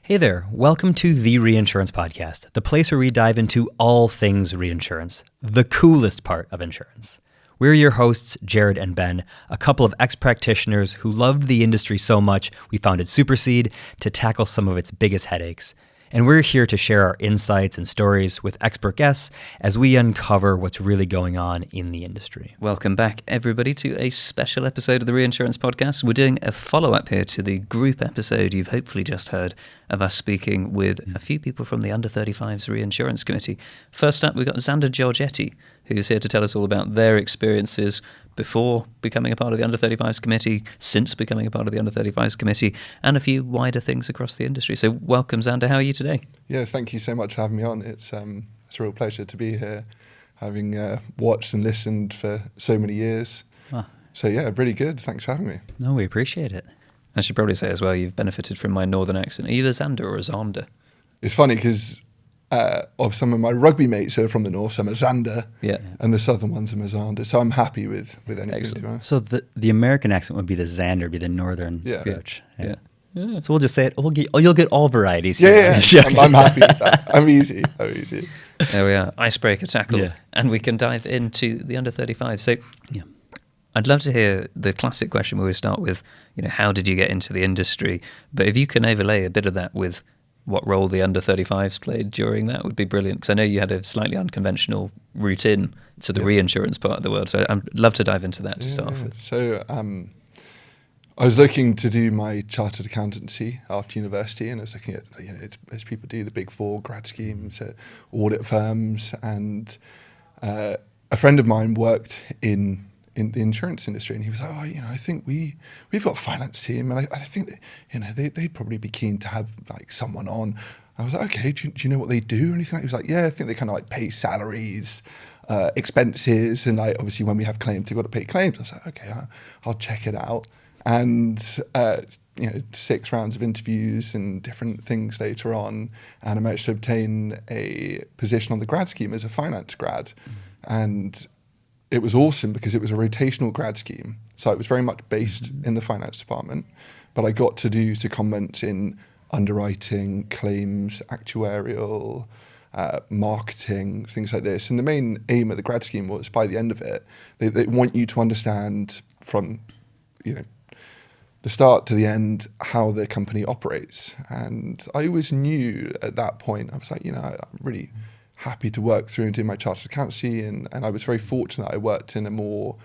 Hey there, welcome to the Reinsurance Podcast, the place where we dive into all things reinsurance, the coolest part of insurance. We're your hosts, Jared and Ben, a couple of ex-practitioners who loved the industry so much we founded Supercede to tackle some of its biggest headaches. And we're here to share our insights and stories with expert guests as we uncover what's really going on in the industry. Welcome back, everybody, to a special episode of the Reinsurance Podcast. We're doing a follow-up here to the group episode you've hopefully just heard of us speaking with a few people from the Under 35s Reinsurance Committee. First up, we've got Xander Georgetti, who's here to tell us all about their experiences before becoming a part of the Under 35s Committee, since becoming a part of the Under 35s Committee, and a few wider things across the industry. So welcome, Xander. How are you today? Yeah, thank you so much for having me on. It's a real pleasure to be here, having watched and listened for so many years. So yeah, really good. Thanks for having me. No, we appreciate it. I should probably say as well, you've benefited from my northern accent. Are you a Xander or a Xander? It's funny because of some of my rugby mates who are from the north, so I'm a Xander, and the southern ones I'm a Xander. So I'm happy with anything. So the American accent would be the Xander, be the northern approach. Yeah. So we'll just say it. You'll get all varieties here. Yeah. I'm happy with that. I'm easy. There we are. Icebreaker tackled. And we can dive into the Under 35. So I'd love to hear the classic question where we start with, how did you get into the industry? But if you can overlay a bit of that with what role the Under 35s played during that would be brilliant, because I know you had a slightly unconventional route in to the reinsurance part of the world. So I'd love to dive into that to start off with. So I was looking to do my chartered accountancy after university, and I was looking at, as people do, the big four grad schemes at audit firms, and a friend of mine worked in the insurance industry, and he was like, I think we've got a finance team, and I think that, they'd probably be keen to have like someone on. I was like, okay, do you know what they do or anything? He was like, yeah, I think they kind of like pay salaries, expenses, and like obviously when we have claims, they've got to pay claims. I was like, okay, I'll check it out. And 6 rounds of interviews and different things later on, and I managed to obtain a position on the grad scheme as a finance grad. And it was awesome because it was a rotational grad scheme. So it was very much based in the finance department, but I got to do secondments in underwriting, claims, actuarial, marketing, things like this. And the main aim of the grad scheme was, by the end of it, they want you to understand from, the start to the end, how the company operates. And I always knew at that point, I was like, I'm really happy to work through and do my chartered accountancy, and I was very fortunate I worked in a more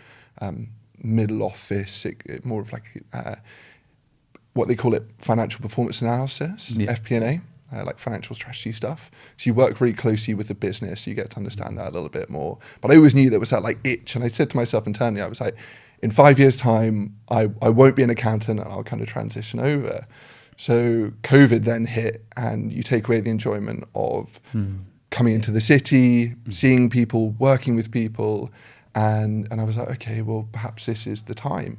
middle office, more of like what they call it, financial performance analysis, FP&A, like financial strategy stuff. So you work really closely with the business, you get to understand that a little bit more. But I always knew there was that like itch, and I said to myself internally, I was like, in 5 years' time, I won't be an accountant, and I'll kind of transition over. So COVID then hit, and you take away the enjoyment of coming into the city, seeing people, working with people, and I was like, okay, well, perhaps this is the time.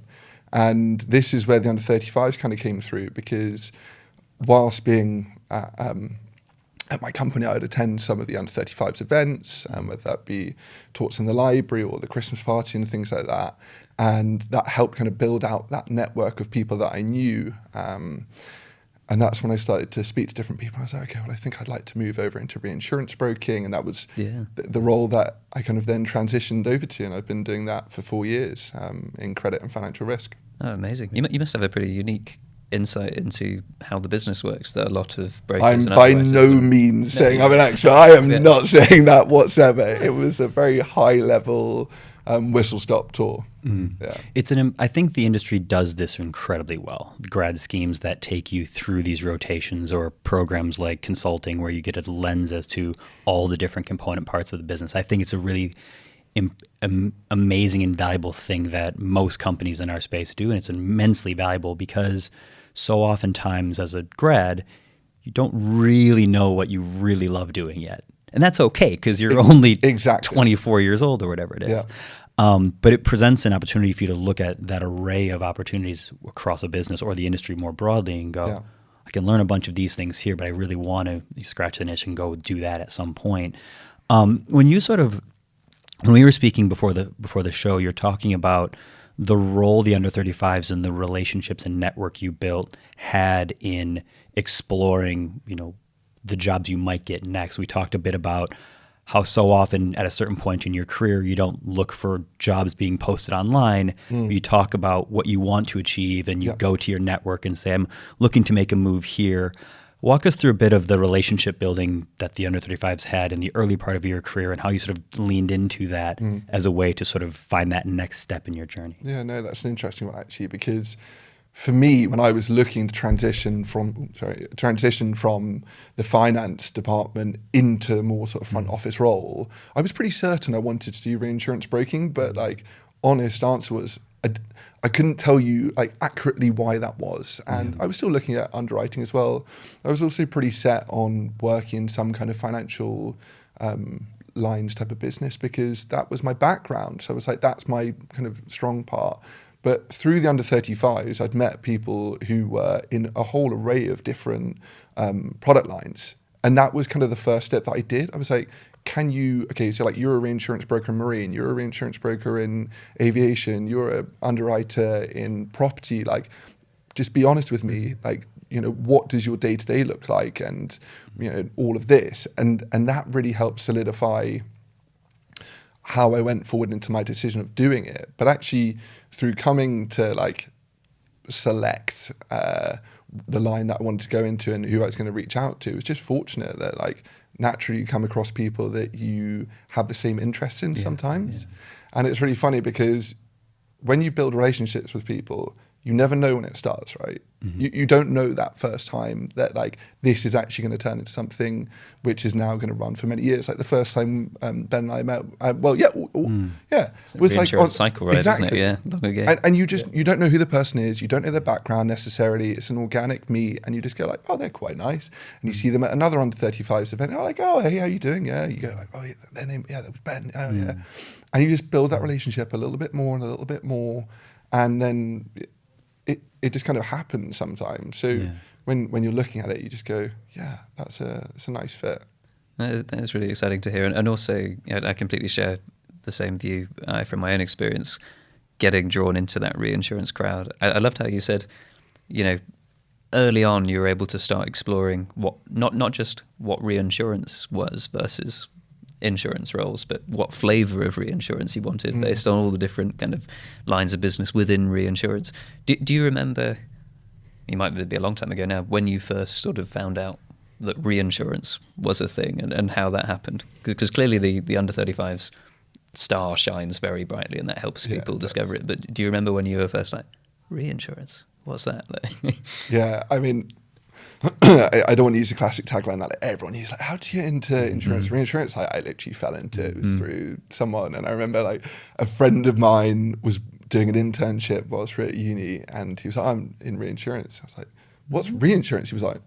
And this is where the Under 35s kind of came through, because whilst being at my company, I would attend some of the Under 35s events, whether that be talks in the library or the Christmas party and things like that. And that helped kind of build out that network of people that I knew. And that's when I started to speak to different people. I was like, okay, well, I think I'd like to move over into reinsurance broking. And that was the role that I kind of then transitioned over to. And I've been doing that for 4 years in credit and financial risk. Oh, amazing. You must have a pretty unique insight into how the business works that a lot of brokers I'm by no means saying I'm an expert. I am not saying that whatsoever. It was a very high level whistle-stop tour. I think the industry does this incredibly well. The grad schemes that take you through these rotations, or programs like consulting where you get a lens as to all the different component parts of the business. I think it's a really amazing and valuable thing that most companies in our space do, and it's immensely valuable because so oftentimes as a grad, you don't really know what you really love doing yet. And that's okay because you're only 24 years old or whatever it is. But it presents an opportunity for you to look at that array of opportunities across a business or the industry more broadly and go, I can learn a bunch of these things here, but I really want to scratch the niche and go do that at some point. When we were speaking before the show, you're talking about the role the under 35s and the relationships and network you built had in exploring, the jobs you might get next. We talked a bit about how so often at a certain point in your career, you don't look for jobs being posted online. You talk about what you want to achieve and you go to your network and say, I'm looking to make a move here. Walk us through a bit of the relationship building that the under 35s had in the early part of your career and how you sort of leaned into that as a way to sort of find that next step in your journey. Yeah, no, that's an interesting one actually, because for me, when I was looking to transition from the finance department into a more sort of front office role, I was pretty certain I wanted to do reinsurance broking, but honest answer was I couldn't tell you accurately why that was. And I was still looking at underwriting as well. I was also pretty set on working in some kind of financial lines type of business because that was my background. So I was like, that's my kind of strong part. But through the under 35s, I'd met people who were in a whole array of different product lines. And that was kind of the first step that I did. I was like, you're a reinsurance broker in marine, you're a reinsurance broker in aviation, you're an underwriter in property. Just be honest with me. What does your day-to-day look like? And, all of this. And that really helped solidify how I went forward into my decision of doing it. But actually, through coming to select the line that I wanted to go into and who I was going to reach out to, it was just fortunate that naturally you come across people that you have the same interests in sometimes. And it's really funny because when you build relationships with people, you never know when it starts, right? You don't know that first time that this is actually going to turn into something which is now going to run for many years. The first time Ben and I met, It's it was reinsurance cycle, right? Exactly. Isn't it? Yeah, long ago. And you don't know who the person is, you don't know their background necessarily. It's an organic meet, and you just go oh, they're quite nice. And you see them at another under 35s event, and you're oh, hey, how you doing? Yeah, you go oh, yeah, their name, that was Ben. Oh, yeah. And you just build that relationship a little bit more and a little bit more, and then it just kind of happens sometimes. So when you're looking at it, you just go, yeah, it's a nice fit. That is really exciting to hear. And also, I completely share the same view from my own experience, getting drawn into that reinsurance crowd. I loved how you said, early on you were able to start exploring what not just what reinsurance was versus insurance roles, but what flavor of reinsurance you wanted based on all the different kind of lines of business within reinsurance. Do you remember, it might be a long time ago now, when you first sort of found out that reinsurance was a thing and how that happened? Because clearly the under 35s star shines very brightly and that helps people discover it. But do you remember when you were first reinsurance? What's that? Yeah, I mean, I don't want to use the classic tagline that everyone uses, how do you get into insurance? Reinsurance, I literally fell into it. It was through someone. And I remember a friend of mine was doing an internship whilst we were at uni, and he was like, I'm in reinsurance. I was like, what's reinsurance? He was like,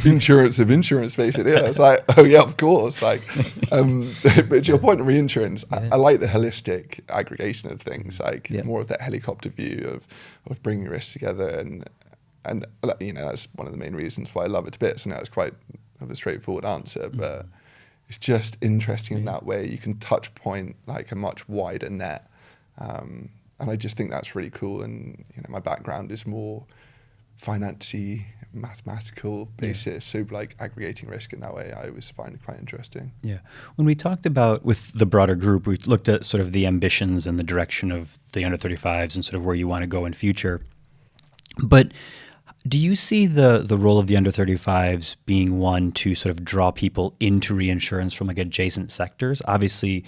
insurance of insurance, basically. And I was like, oh yeah, of course. But to your point of reinsurance, I like the holistic aggregation of things, more of that helicopter view of bringing risks together. And that's one of the main reasons why I love it to bits. And that's quite of a straightforward answer, but it's just interesting in that way. You can touch point a much wider net. And I just think that's really cool. And my background is more financy, mathematical basis. So aggregating risk in that way, I always find it quite interesting. Yeah. When we talked about with the broader group, we looked at sort of the ambitions and the direction of the under 35s and sort of where you want to go in future. But do you see the role of the under 35s being one to sort of draw people into reinsurance from adjacent sectors? Obviously,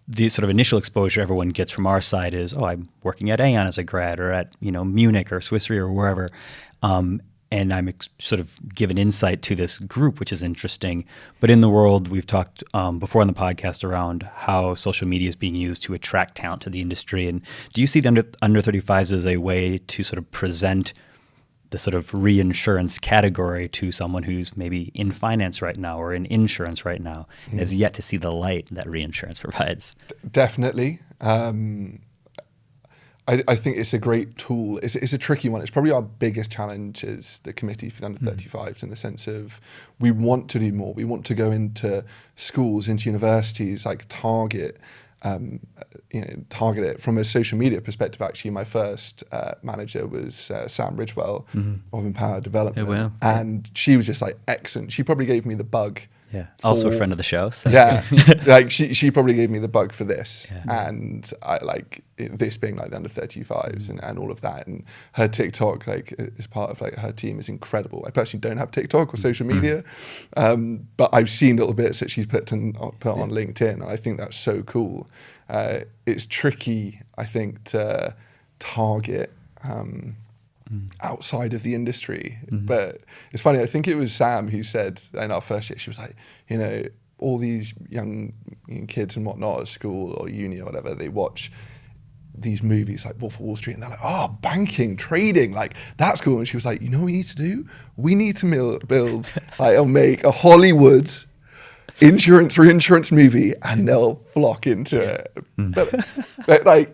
the sort of initial exposure everyone gets from our side is, I'm working at Aon as a grad, or at Munich or Swiss Re or wherever, and I'm sort of given insight to this group, which is interesting. But in the world, we've talked before on the podcast around how social media is being used to attract talent to the industry. And do you see the under 35s as a way to sort of present the sort of reinsurance category to someone who's maybe in finance right now or in insurance right now and has yet to see the light that reinsurance provides? Definitely. I think it's a great tool. It's a tricky one. It's probably our biggest challenge as the committee for the under 35s in the sense of we want to do more. We want to go into schools, into universities, target target it. From a social media perspective, actually, my first manager was Sam Ridgewell of Empower Development. Oh, wow. And she was just like excellent. She probably gave me the bug. Yeah, also a friend of the show. So. Yeah, like she probably gave me the bug for this, Yeah. and I like this being like the under 35s and all of that, and her TikTok like is part of like her team is incredible. I personally don't have TikTok or social media, but I've seen little bits that she's put on LinkedIn, and I think that's so cool. It's tricky, I think, to target outside of the industry. But it's funny, I think it was Sam who said in our first year, she was like, all these young kids and whatnot at school or uni or whatever, they watch these movies like Wolf of Wall Street and they're like, oh, banking, trading, like that's cool. And she was like, you know what we need to do? We need to build like, or make a Hollywood reinsurance movie, and they'll flock into it. But like,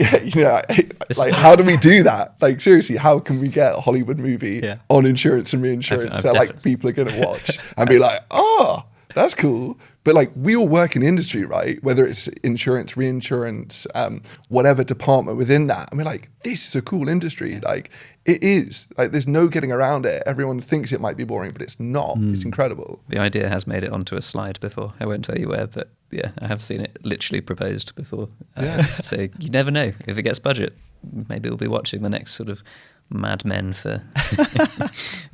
like how do we do that? Like seriously, how can we get a Hollywood movie on insurance and reinsurance that like people are going to watch and be like, oh, that's cool. But like we all work in the industry, right? Whether it's insurance, reinsurance, whatever department within that. And we're like, this is a cool industry. Like it is. Like there's no getting around it. Everyone thinks it might be boring, but it's not. It's incredible. The idea has made it onto a slide before. I won't tell you where, but yeah, I have seen it literally proposed before. So you never know. If it gets budget, maybe we'll be watching the next sort of Mad Men for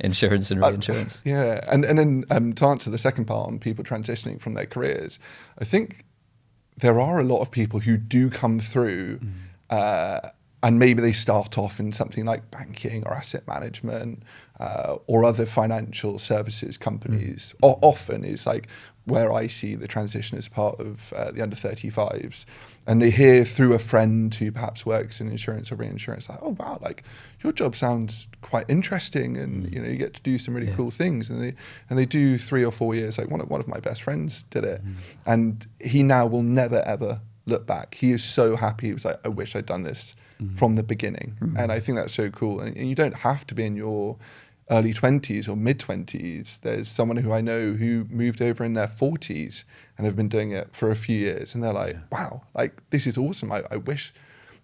insurance and reinsurance. And then to answer the second part on people transitioning from their careers, I think there are a lot of people who do come through and maybe they start off in something like banking or asset management or other financial services companies. Often is like where I see the transition as part of the under 35s. And they hear through a friend who perhaps works in insurance or reinsurance, like, oh wow, like your job sounds quite interesting, and you get to do some really cool things. And they do 3 or 4 years. Like one of my best friends did it, and he now will never ever look back. He is so happy. He was like, I wish I'd done this from the beginning. And I think that's so cool. And you don't have to be in your early 20s or mid 20s. There's someone who I know who moved over in their 40s and have been doing it for a few years, and they're like, wow, like this is awesome. I wish,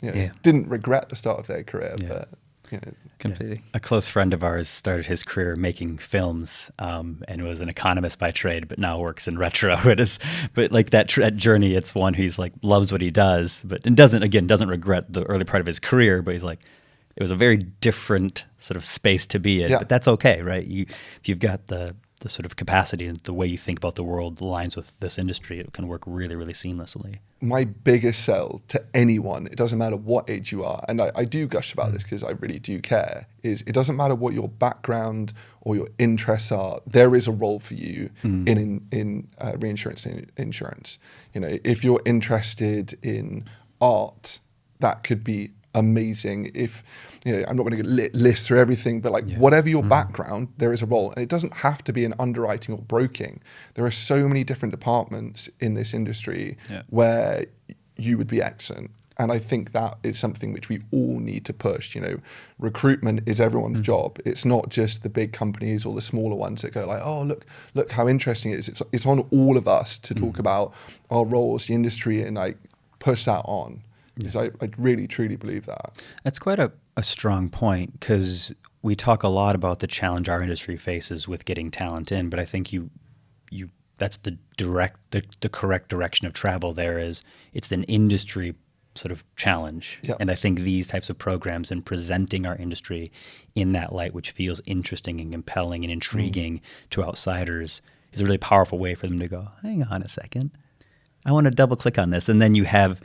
didn't regret the start of their career, but completely. A close friend of ours started his career making films, and was an economist by trade, but now works in retro. But like that journey, it's one who's like loves what he does, but and doesn't regret the early part of his career. But he's like, it was a very different sort of space to be in, but that's okay, right? If you've got the sort of capacity and the way you think about the world aligns with this industry, it can work really, really seamlessly. My biggest sell to anyone, it doesn't matter what age you are, and I do gush about this because I really do care, is it doesn't matter what your background or your interests are, there is a role for you in reinsurance and insurance. If you're interested in art, that could be amazing. If I'm not going to list through everything, but like whatever your background, there is a role, and it doesn't have to be in underwriting or broking. There are so many different departments in this industry where you would be excellent. And I think that is something which we all need to push. Recruitment is everyone's job. It's not just the big companies or the smaller ones that go like, oh, look how interesting it is. It's on all of us to talk about our roles, the industry, and like push that on. Because I really, truly believe that. That's quite a strong point, because we talk a lot about the challenge our industry faces with getting talent in, but I think that's the correct direction of travel. There is, it's an industry sort of challenge. And I think these types of programs and presenting our industry in that light, which feels interesting and compelling and intriguing to outsiders, is a really powerful way for them to go, hang on a second, I want to double click on this. And then you have,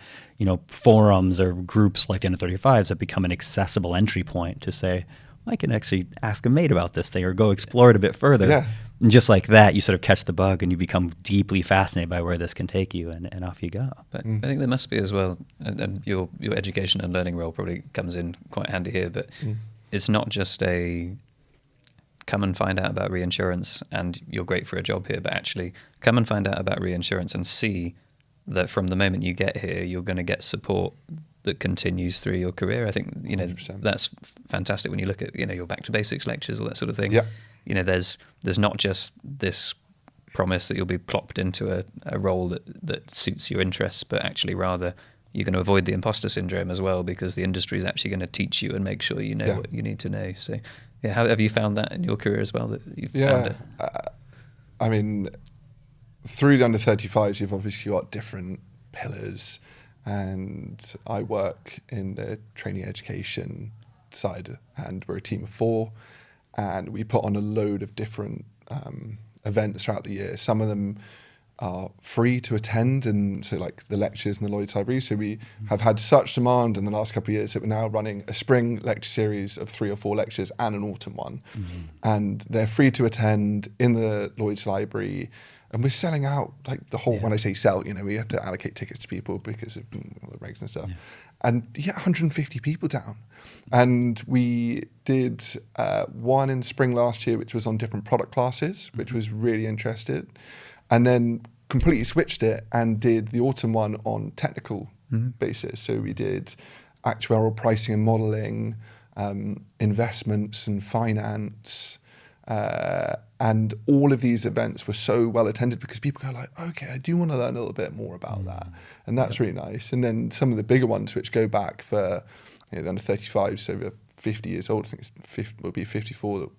forums or groups like the Under 35s that become an accessible entry point to say, I can actually ask a mate about this thing or go explore it a bit further. And just like that, you sort of catch the bug and you become deeply fascinated by where this can take you, and off you go. But I think there must be as well, and your education and learning role probably comes in quite handy here, but it's not just a come and find out about reinsurance and you're great for a job here, but actually come and find out about reinsurance and see that from the moment you get here, you're going to get support that continues through your career. I think, 100%. That's fantastic when you look at, your back to basics lectures, all that sort of thing. There's not just this promise that you'll be plopped into a role that suits your interests, but actually rather you're going to avoid the imposter syndrome as well, because the industry is actually going to teach you and make sure you know what you need to know. So, yeah, how have you found that in your career as well? That you've found it? I mean, through the under 35s, you've obviously got different pillars, and I work in the training education side, and we're a team of 4, and we put on a load of different events throughout the year. Some of them are free to attend, and so like the lectures in the Lloyd's Library. So we have had such demand in the last couple of years that we're now running a spring lecture series of 3 or 4 lectures and an autumn one. And they're free to attend in the Lloyd's Library. And we're selling out like the whole, when I say sell, you know, we have to allocate tickets to people because of all the regs and stuff. And you get 150 people down. And we did one in spring last year, which was on different product classes, which was really interesting. And then completely switched it and did the autumn one on technical basis. So we did actuarial pricing and modeling, investments and finance. And all of these events were so well attended because people go like, okay, I do want to learn a little bit more about that. And that's really nice. And then some of the bigger ones, which go back for the under 35, so we're 50 years old. I think we'll be 54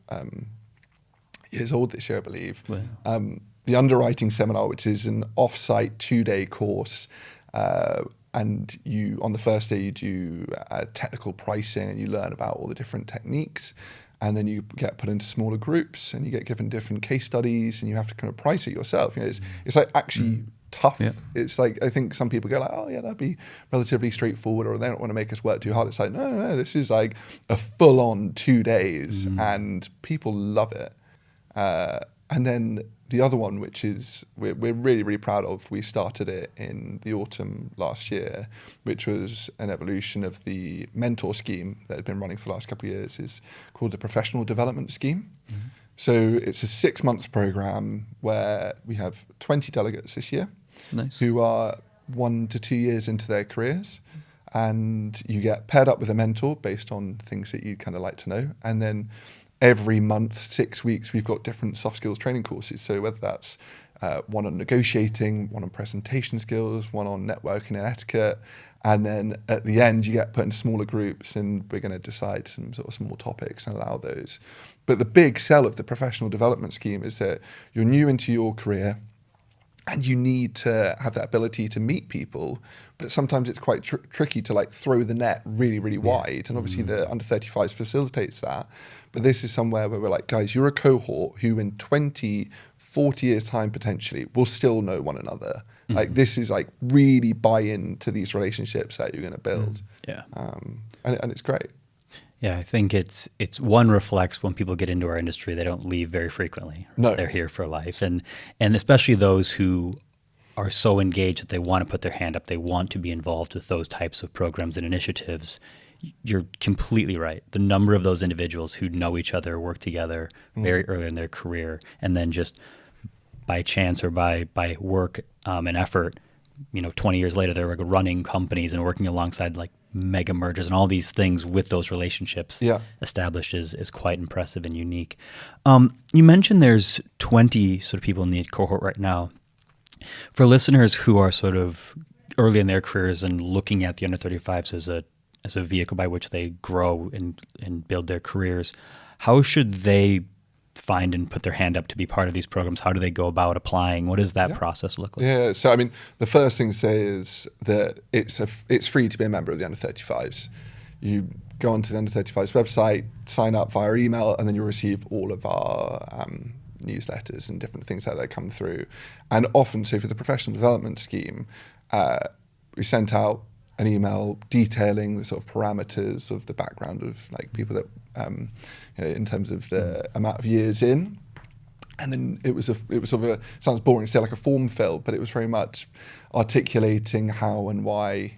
years old this year, I believe. Wow. The underwriting seminar, which is an off-site 2-day course, and you on the first day you do technical pricing and you learn about all the different techniques, and then you get put into smaller groups and you get given different case studies and you have to kind of price it yourself. You know, it's like actually tough. Yeah. It's like, I think some people go like, oh yeah, that'd be relatively straightforward, or they don't want to make us work too hard. It's like, no, this is like a full-on 2 days and people love it. And then the other one, which is we're really, really proud of, we started it in the autumn last year, which was an evolution of the mentor scheme that had been running for the last couple of years, is called the Professional Development Scheme. So it's a 6-month program where we have 20 delegates this year who are 1 to 2 years into their careers. And you get paired up with a mentor based on things that you kind of like to know. And then every month, 6 weeks, we've got different soft skills training courses. So whether that's one on negotiating, one on presentation skills, one on networking and etiquette. And then at the end, you get put into smaller groups and we're going to decide some sort of small topics and allow those. But the big sell of the professional development scheme is that you're new into your career and you need to have that ability to meet people, but sometimes it's quite tricky to like throw the net really, really wide. And obviously the under 35s facilitates that. But this is somewhere where we're like, guys, you're a cohort who in 20, 40 years time potentially will still know one another. Like this is like really buy into these relationships that you're going to build. And it's great. Yeah, I think it's one reflects when people get into our industry, they don't leave very frequently. No. They're here for life. And especially those who are so engaged that they want to put their hand up, they want to be involved with those types of programs and initiatives. You're completely right. The number of those individuals who know each other, work together very early in their career, and then just by chance or by work and effort, 20 years later, they're like running companies and working alongside like mega mergers and all these things with those relationships established is quite impressive and unique. You mentioned there's 20 sort of people in the cohort right now. For listeners who are sort of early in their careers and looking at the under 35s as a vehicle by which they grow and build their careers, how should they find and put their hand up to be part of these programs? How do they go about applying? What does that process look like? Yeah, so I mean, the first thing to say is that it's free to be a member of the under 35s. You go onto the under 35s website, sign up via email, and then you'll receive all of our newsletters and different things that come through. And often, so for the professional development scheme, we sent out an email detailing the sort of parameters of the background of like people that in terms of the amount of years in, and then it was sort of sounds boring to say like a form fill, but it was very much articulating how and why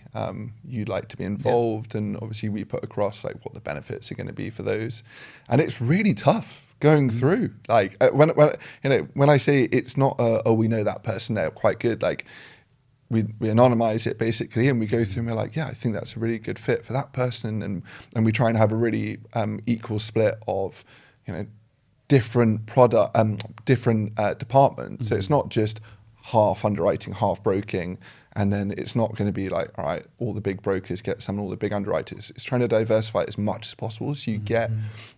you'd like to be involved, and obviously we put across like what the benefits are going to be for those, and it's really tough going through. Like when I say it's not we know that person, they're quite good, like. We anonymize it basically, and we go through and we're like, yeah, I think that's a really good fit for that person, and we try and have a really equal split of different departments. So it's not just half underwriting, half broking. And then it's not going to be like, all right, all the big brokers get some, all the big underwriters. It's trying to diversify it as much as possible, so you get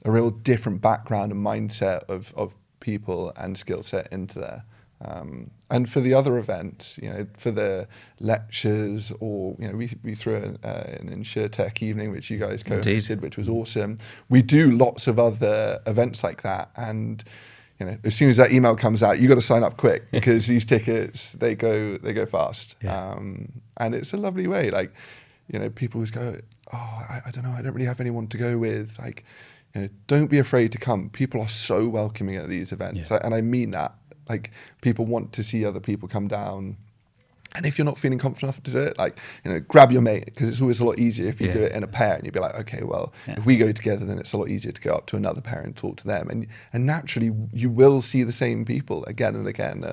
a real different background and mindset of people and skill set into there. And for the other events, for the lectures, or we threw an InsurTech evening, which you guys co-hosted, which was awesome. We do lots of other events like that, and as soon as that email comes out, you got to sign up quick, because these tickets they go fast. Yeah. And it's a lovely way. Like, people always go, oh, I don't know, I don't really have anyone to go with. Like, don't be afraid to come. People are so welcoming at these events, and I mean that. Like, people want to see other people come down. And if you're not feeling confident enough to do it, like, grab your mate, because it's always a lot easier if you do it in a pair, and you'd be like, okay, well, if we go together, then it's a lot easier to go up to another pair and talk to them. And naturally, you will see the same people again and again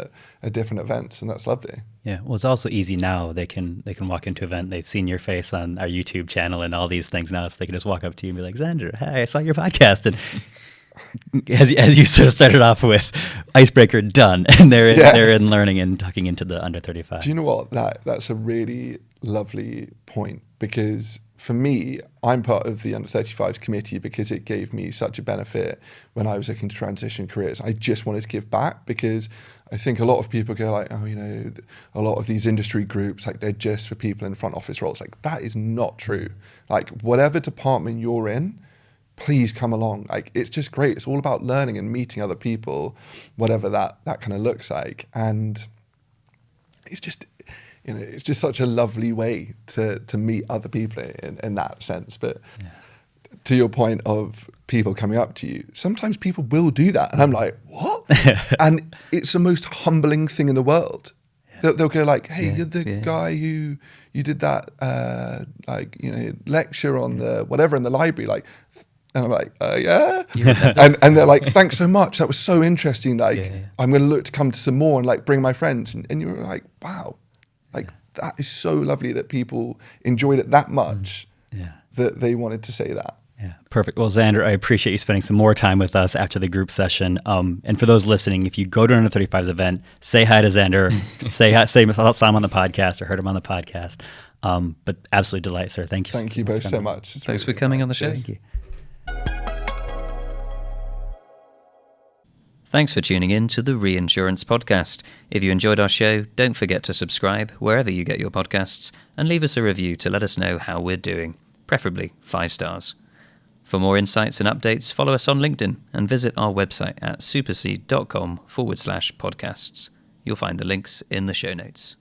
at different events, and that's lovely. Yeah, well, it's also easy now. They can walk into an event. They've seen your face on our YouTube channel and all these things now, so they can just walk up to you and be like, Xander, hey, I saw your podcast. And as you sort of started off with, icebreaker done, and they're in learning and tucking into the under 35. Do you know what? That's a really lovely point, because for me, I'm part of the under 35s committee because it gave me such a benefit when I was looking to transition careers. I just wanted to give back, because I think a lot of people go like, oh, a lot of these industry groups, like, they're just for people in front office roles. Like, that is not true. Like, whatever department you're in, please come along. Like, it's just great. It's all about learning and meeting other people, whatever that kind of looks like. And it's just, it's just such a lovely way to meet other people in that sense. But to your point of people coming up to you, sometimes people will do that. And I'm like, what? And it's the most humbling thing in the world. They'll go like, hey, you're the guy who you did that lecture on the whatever in the library, like. And I'm like, yeah. And they're like, thanks so much. That was so interesting. Like, I'm going to look to come to some more and like bring my friends. And you're like, wow, like that is so lovely that people enjoyed it that much that they wanted to say that. Yeah, perfect. Well, Xander, I appreciate you spending some more time with us after the group session. And for those listening, if you go to an under 35s event, say hi to Xander, say I saw him on the podcast or heard him on the podcast. But absolutely delight, sir. Thank you. Thank you both so much. Thanks for coming on the show. Thank you. Thanks for tuning in to the Reinsurance Podcast. If you enjoyed our show, don't forget to subscribe wherever you get your podcasts and leave us a review to let us know how we're doing, preferably 5 stars. For more insights and updates, follow us on LinkedIn and visit our website at supercede.com/podcasts. You'll find the links in the show notes.